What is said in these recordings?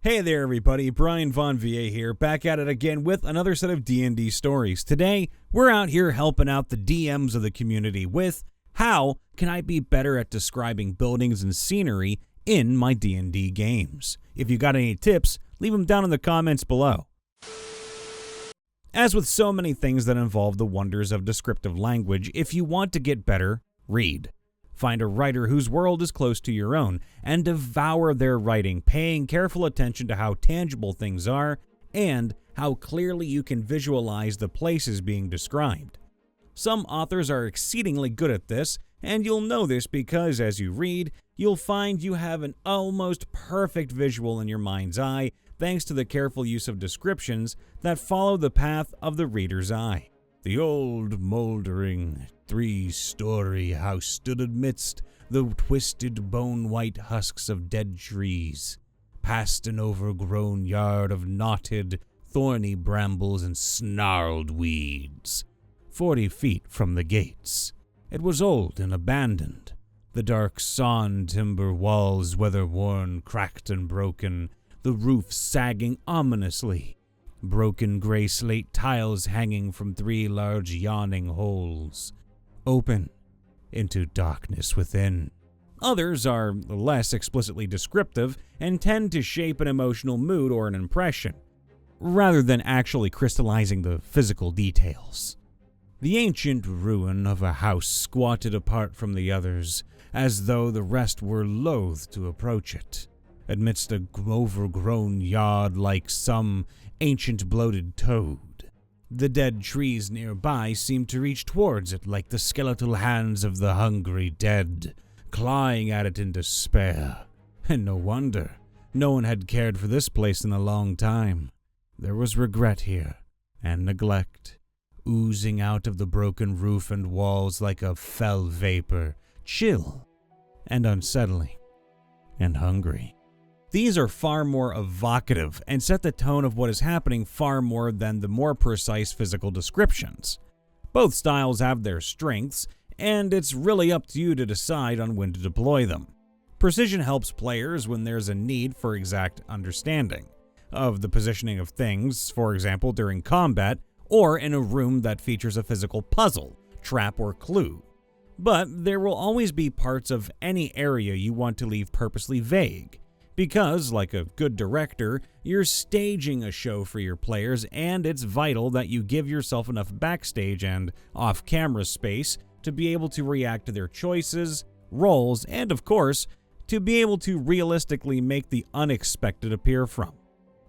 Hey there everybody, Brian Von VA here, back at it again with another set of D&D stories. Today, we're out here helping out the DMs of the community with how can I be better at describing buildings and scenery in my D&D games. If you got any tips, leave them down in the comments below. As with so many things that involve the wonders of descriptive language, if you want to get better, read. Find a writer whose world is close to your own and devour their writing, paying careful attention to how tangible things are and how clearly you can visualize the places being described. Some authors are exceedingly good at this, and you'll know this because as you read, you'll find you have an almost perfect visual in your mind's eye thanks to the careful use of descriptions that follow the path of the reader's eye. The old moldering three-story house stood amidst the twisted bone-white husks of dead trees, past an overgrown yard of knotted, thorny brambles and snarled weeds, 40 feet from the gates. It was old and abandoned, the dark sawn timber walls weather-worn, cracked and broken, the roof sagging ominously, broken gray slate tiles hanging from 3 large yawning holes, open into darkness within. Others are less explicitly descriptive and tend to shape an emotional mood or an impression, rather than actually crystallizing the physical details. The ancient ruin of a house squatted apart from the others, as though the rest were loath to approach it, amidst an overgrown yard like some ancient bloated toad. The dead trees nearby seemed to reach towards it like the skeletal hands of the hungry dead, clawing at it in despair. And no wonder. No one had cared for this place in a long time. There was regret here, and neglect, oozing out of the broken roof and walls like a fell vapor, chill and unsettling and hungry. These are far more evocative and set the tone of what is happening far more than the more precise physical descriptions. Both styles have their strengths, and it's really up to you to decide on when to deploy them. Precision helps players when there's a need for exact understanding of the positioning of things, for example during combat, or in a room that features a physical puzzle, trap, or clue. But there will always be parts of any area you want to leave purposely vague. Because, like a good director, you're staging a show for your players, and it's vital that you give yourself enough backstage and off-camera space to be able to react to their choices, roles, and of course, to be able to realistically make the unexpected appear from.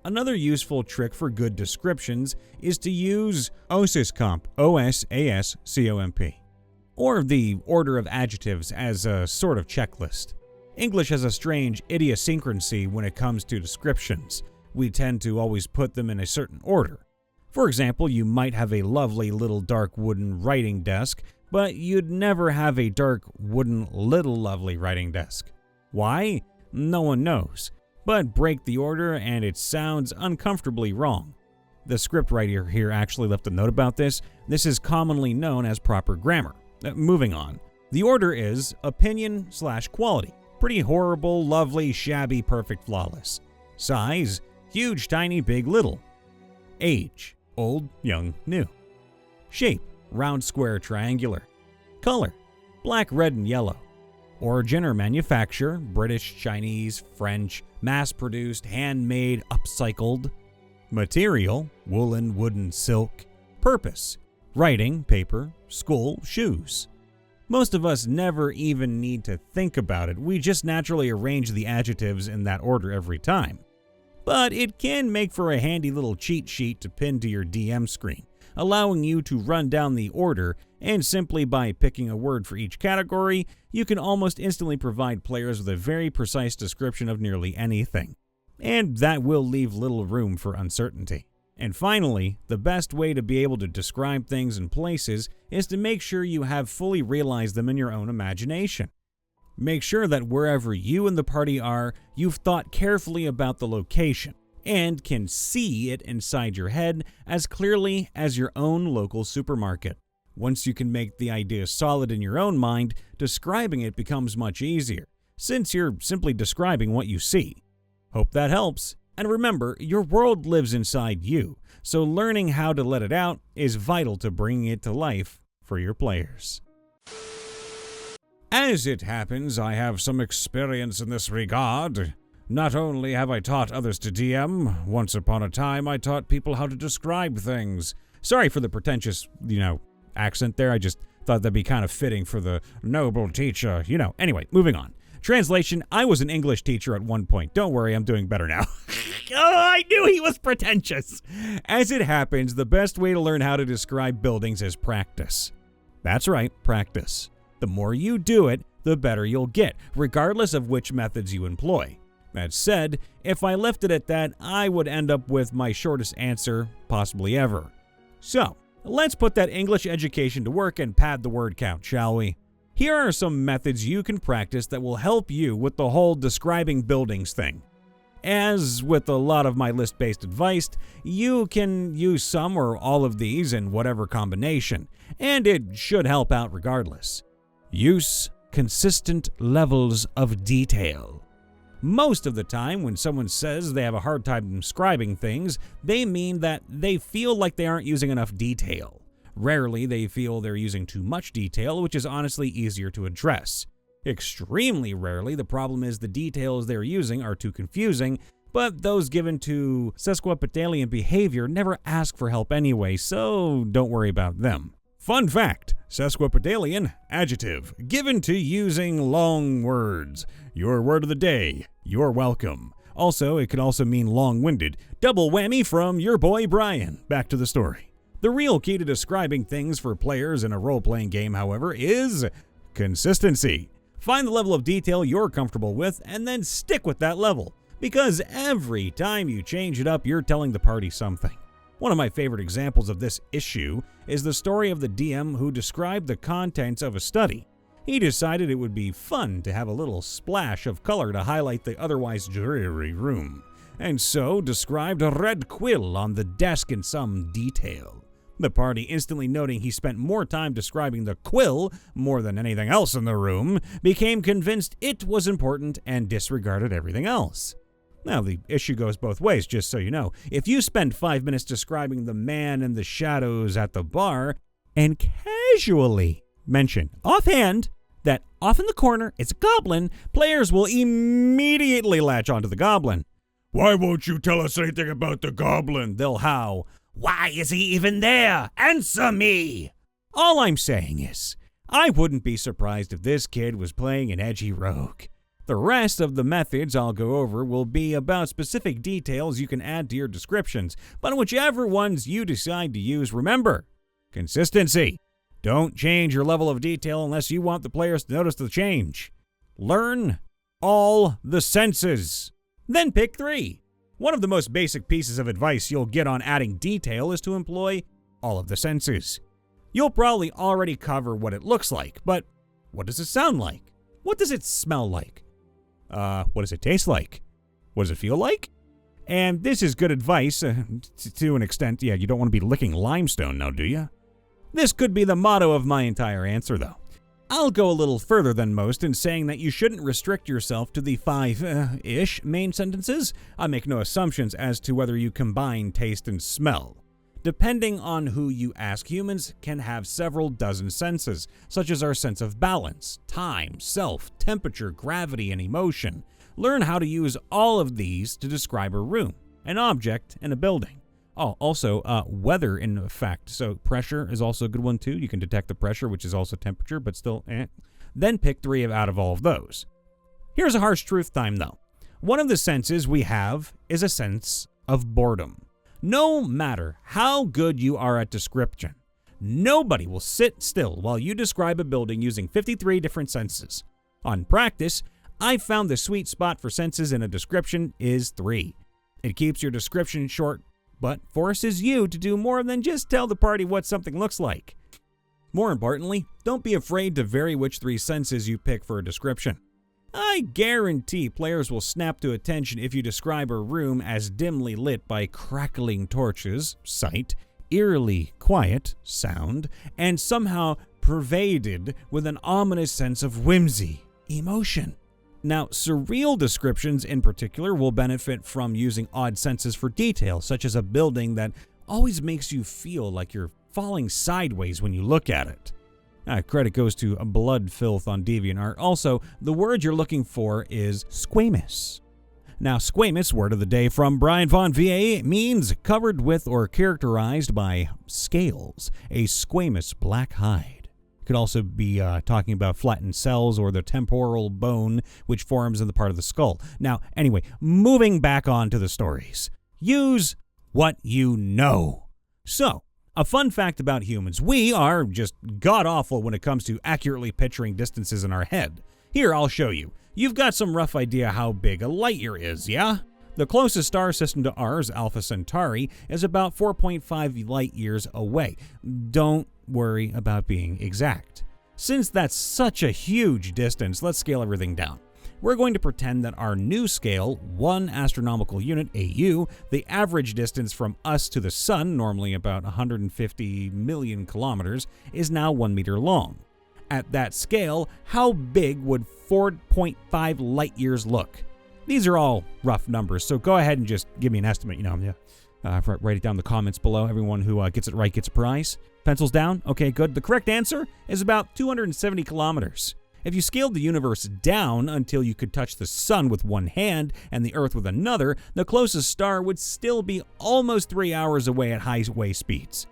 Another useful trick for good descriptions is to use OSASCOMP, O-S-A-S-C-O-M-P, or the order of adjectives as a sort of checklist. English has a strange idiosyncrasy when it comes to descriptions. We tend to always put them in a certain order. For example, you might have a lovely little dark wooden writing desk, but you'd never have a dark wooden little lovely writing desk. Why? No one knows. But break the order and it sounds uncomfortably wrong. The scriptwriter here actually left a note about this. This is commonly known as proper grammar. Moving on. The order is opinion/quality. Pretty horrible, lovely, shabby, perfect, flawless. Size, huge, tiny, big, little. Age, old, young, new. Shape, round, square, triangular. Color, black, red, and yellow. Origin or manufacture, British, Chinese, French, mass-produced, handmade, upcycled. Material, woolen, wooden, silk. Purpose, writing, paper, school, shoes. Most of us never even need to think about it, we just naturally arrange the adjectives in that order every time. But it can make for a handy little cheat sheet to pin to your DM screen, allowing you to run down the order, and simply by picking a word for each category, you can almost instantly provide players with a very precise description of nearly anything. And that will leave little room for uncertainty. And finally, the best way to be able to describe things and places is to make sure you have fully realized them in your own imagination. Make sure that wherever you and the party are, you've thought carefully about the location and can see it inside your head as clearly as your own local supermarket. Once you can make the idea solid in your own mind, describing it becomes much easier, since you're simply describing what you see. Hope that helps. And remember, your world lives inside you, so learning how to let it out is vital to bringing it to life for your players. As it happens, I have some experience in this regard. Not only have I taught others to DM, once upon a time I taught people how to describe things. Sorry for the pretentious, accent there. I just thought that'd be kind of fitting for the noble teacher, Anyway, moving on. Translation, I was an English teacher at one point. Don't worry, I'm doing better now. Oh, I knew he was pretentious. As it happens, the best way to learn how to describe buildings is practice. That's right, practice. The more you do it, the better you'll get, regardless of which methods you employ. That said, if I left it at that, I would end up with my shortest answer possibly ever. So, let's put that English education to work and pad the word count, shall we? Here are some methods you can practice that will help you with the whole describing buildings thing. As with a lot of my list-based advice, you can use some or all of these in whatever combination, and it should help out regardless. Use consistent levels of detail. Most of the time, when someone says they have a hard time describing things, they mean that they feel like they aren't using enough detail. Rarely, they feel they're using too much detail, which is honestly easier to address. Extremely rarely, the problem is the details they're using are too confusing, but those given to sesquipedalian behavior never ask for help anyway, so don't worry about them. Fun fact, sesquipedalian, adjective, given to using long words. Your word of the day, you're welcome. Also, it could also mean long-winded. Double whammy from your boy Brian. Back to the story. The real key to describing things for players in a role-playing game, however, is consistency. Find the level of detail you're comfortable with and then stick with that level, because every time you change it up, you're telling the party something. One of my favorite examples of this issue is the story of the DM who described the contents of a study. He decided it would be fun to have a little splash of color to highlight the otherwise dreary room, and so described a red quill on the desk in some detail. The party, instantly noting he spent more time describing the quill more than anything else in the room, became convinced it was important and disregarded everything else. Now, the issue goes both ways, just so you know. If you spend 5 minutes describing the man in the shadows at the bar and casually mention offhand that off in the corner it's a goblin, players will immediately latch onto the goblin. "Why won't you tell us anything about the goblin?" they'll howl. "Why is he even there? Answer me!" All I'm saying is, I wouldn't be surprised if this kid was playing an edgy rogue. The rest of the methods I'll go over will be about specific details you can add to your descriptions, but whichever ones you decide to use, remember, consistency. Don't change your level of detail unless you want the players to notice the change. Learn all the senses. Then pick 3. One of the most basic pieces of advice you'll get on adding detail is to employ all of the senses. You'll probably already cover what it looks like, but what does it sound like? What does it smell like? What does it taste like? What does it feel like? And this is good advice to an extent. Yeah, you don't want to be licking limestone now, do you? This could be the motto of my entire answer, though. I'll go a little further than most in saying that you shouldn't restrict yourself to the 5-ish main sentences. I make no assumptions as to whether you combine taste and smell. Depending on who you ask, humans can have several dozen senses, such as our sense of balance, time, self, temperature, gravity, and emotion. Learn how to use all of these to describe a room, an object, and a building. Oh, also, weather in effect. So pressure is also a good one too. You can detect the pressure, which is also temperature, but still, Then pick 3 out of all of those. Here's a harsh truth time, though. One of the senses we have is a sense of boredom. No matter how good you are at description, nobody will sit still while you describe a building using 53 different senses. On practice, I found the sweet spot for senses in a description is 3. It keeps your description short, but forces you to do more than just tell the party what something looks like. More importantly, don't be afraid to vary which 3 senses you pick for a description. I guarantee players will snap to attention if you describe a room as dimly lit by crackling torches, sight, eerily quiet, sound, and somehow pervaded with an ominous sense of whimsy, emotion. Now, surreal descriptions in particular will benefit from using odd senses for detail, such as a building that always makes you feel like you're falling sideways when you look at it. Credit goes to Blood Filth on DeviantArt. Also, the word you're looking for is squamous. Now, squamous, word of the day from Brian Von VA, means covered with or characterized by scales, a squamous black hide. Could also be talking about flattened cells or the temporal bone, which forms in the part of the skull. Now, anyway, moving back on to the stories. Use what you know. So, a fun fact about humans, we are just god-awful when it comes to accurately picturing distances in our head. Here, I'll show you. You've got some rough idea how big a light year is, yeah? The closest star system to ours, Alpha Centauri, is about 4.5 light years away. Don't worry about being exact. Since that's such a huge distance, let's scale everything down. We're going to pretend that our new scale, 1 astronomical unit, AU, the average distance from us to the sun, normally about 150 million kilometers, is now 1 meter long. At that scale, how big would 4.5 light years look? These are all rough numbers, so go ahead and just give me an estimate. Write it down in the comments below. Everyone who gets it right gets a prize. Pencils down? Okay, good. The correct answer is about 270 kilometers. If you scaled the universe down until you could touch the sun with one hand and the earth with another, the closest star would still be almost 3 hours away at highway speeds.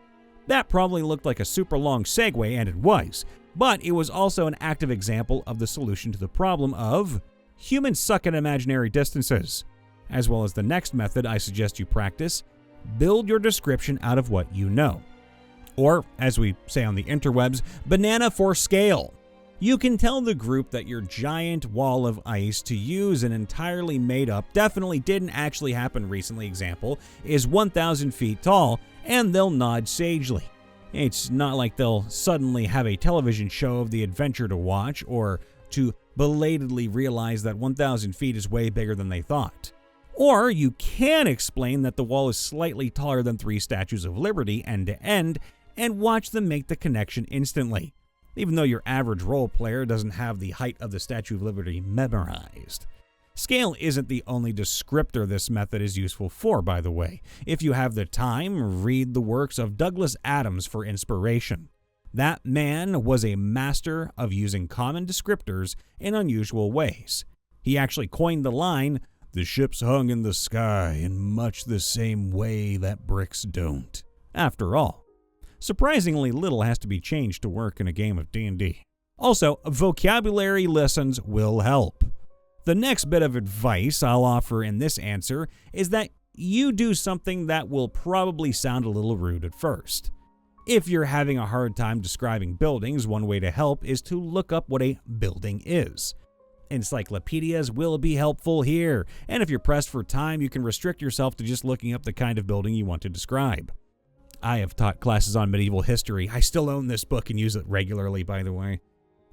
That probably looked like a super long segue, and it was, but it was also an active example of the solution to the problem of humans suck at imaginary distances, as well as the next method I suggest you practice: build your description out of what you know. Or, as we say on the interwebs, banana for scale. You can tell the group that your giant wall of ice, to use an entirely made up, definitely didn't actually happen recently example, is 1,000 feet tall, and they'll nod sagely. It's not like they'll suddenly have a television show of the adventure to watch, or to belatedly realize that 1,000 feet is way bigger than they thought. Or you can explain that the wall is slightly taller than 3 statues of Liberty end to end, and watch them make the connection instantly, even though your average role player doesn't have the height of the Statue of Liberty memorized. Scale isn't the only descriptor this method is useful for, by the way. If you have the time, read the works of Douglas Adams for inspiration. That man was a master of using common descriptors in unusual ways. He actually coined the line, "The ships hung in the sky in much the same way that bricks don't." After all, surprisingly little has to be changed to work in a game of D&D. Also, vocabulary lessons will help. The next bit of advice I'll offer in this answer is that you do something that will probably sound a little rude at first. If you're having a hard time describing buildings, one way to help is to look up what a building is. Encyclopedias will be helpful here, and if you're pressed for time, you can restrict yourself to just looking up the kind of building you want to describe. I have taught classes on medieval history. I still own this book and use it regularly, by the way.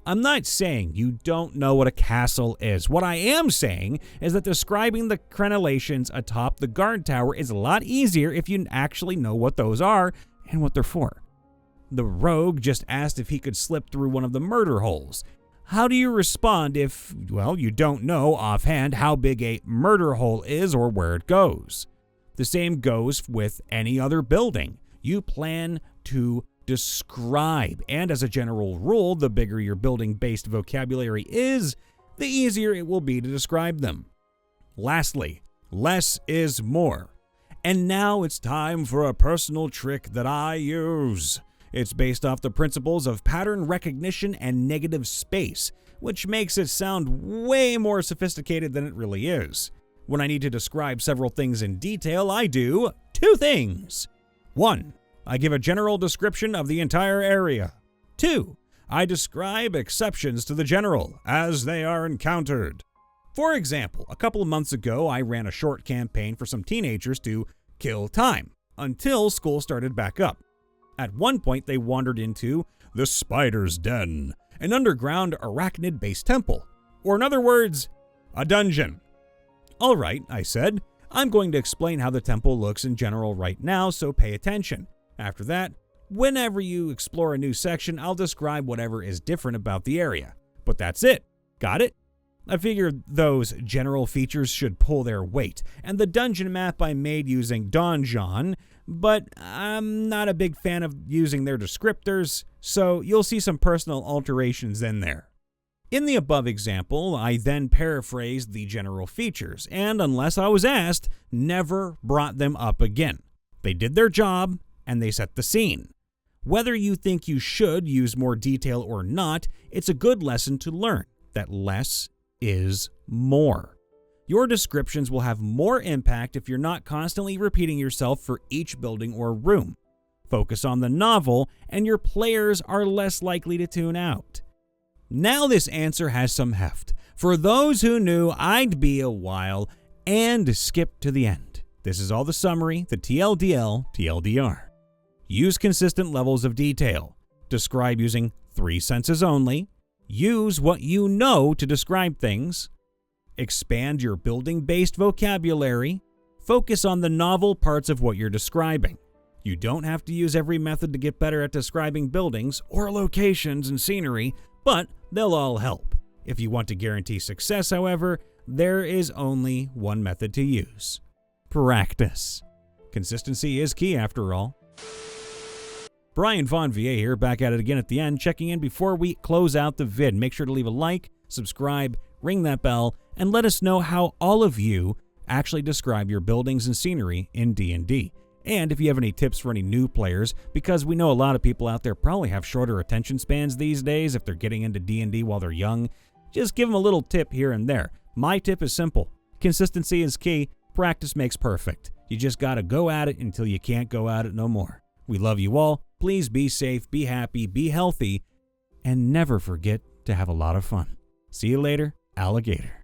I'm not saying you don't know what a castle is. What I am saying is that describing the crenellations atop the guard tower is a lot easier if you actually know what those are and what they're for. The rogue just asked if he could slip through one of the murder holes. How do you respond if, well, you don't know offhand how big a murder hole is or where it goes? The same goes with any other building. You plan to describe, and as a general rule, the bigger your building-based vocabulary is, the easier it will be to describe them. Lastly, less is more. And now it's time for a personal trick that I use. It's based off the principles of pattern recognition and negative space, which makes it sound way more sophisticated than it really is. When I need to describe several things in detail, I do 2 things. 1. I give a general description of the entire area. 2. I describe exceptions to the general as they are encountered. For example, a couple of months ago, I ran a short campaign for some teenagers to kill time until school started back up. At one point, they wandered into the Spider's Den, an underground arachnid-based temple, or in other words, a dungeon. All right, I said, I'm going to explain how the temple looks in general right now, so pay attention. After that, whenever you explore a new section, I'll describe whatever is different about the area. But that's it. Got it? I figured those general features should pull their weight, and the dungeon map I made using Donjon, but I'm not a big fan of using their descriptors, so you'll see some personal alterations in there. In the above example, I then paraphrased the general features, and unless I was asked, never brought them up again. They did their job, and they set the scene. Whether you think you should use more detail or not, it's a good lesson to learn that less is more. Your descriptions will have more impact if you're not constantly repeating yourself for each building or room. Focus on the novel, and your players are less likely to tune out. Now this answer has some heft. For those who knew I'd be a while and skip to the end. This is all the summary, the TLDL, TLDR. Use consistent levels of detail. Describe using 3 senses only. Use what you know to describe things. Expand your building-based vocabulary. Focus on the novel parts of what you're describing. You don't have to use every method to get better at describing buildings or locations and scenery, but they'll all help. If you want to guarantee success, however, there is only one method to use. Practice. Consistency is key after all. Brian Von VA here, back at it again at the end, checking in before we close out the vid. Make sure to leave a like, subscribe, ring that bell, and let us know how all of you actually describe your buildings and scenery in D&D. And if you have any tips for any new players, because we know a lot of people out there probably have shorter attention spans these days if they're getting into D&D while they're young, just give them a little tip here and there. My tip is simple. Consistency is key. Practice makes perfect. You just gotta go at it until you can't go at it no more. We love you all. Please be safe, be happy, be healthy, and never forget to have a lot of fun. See you later, alligator.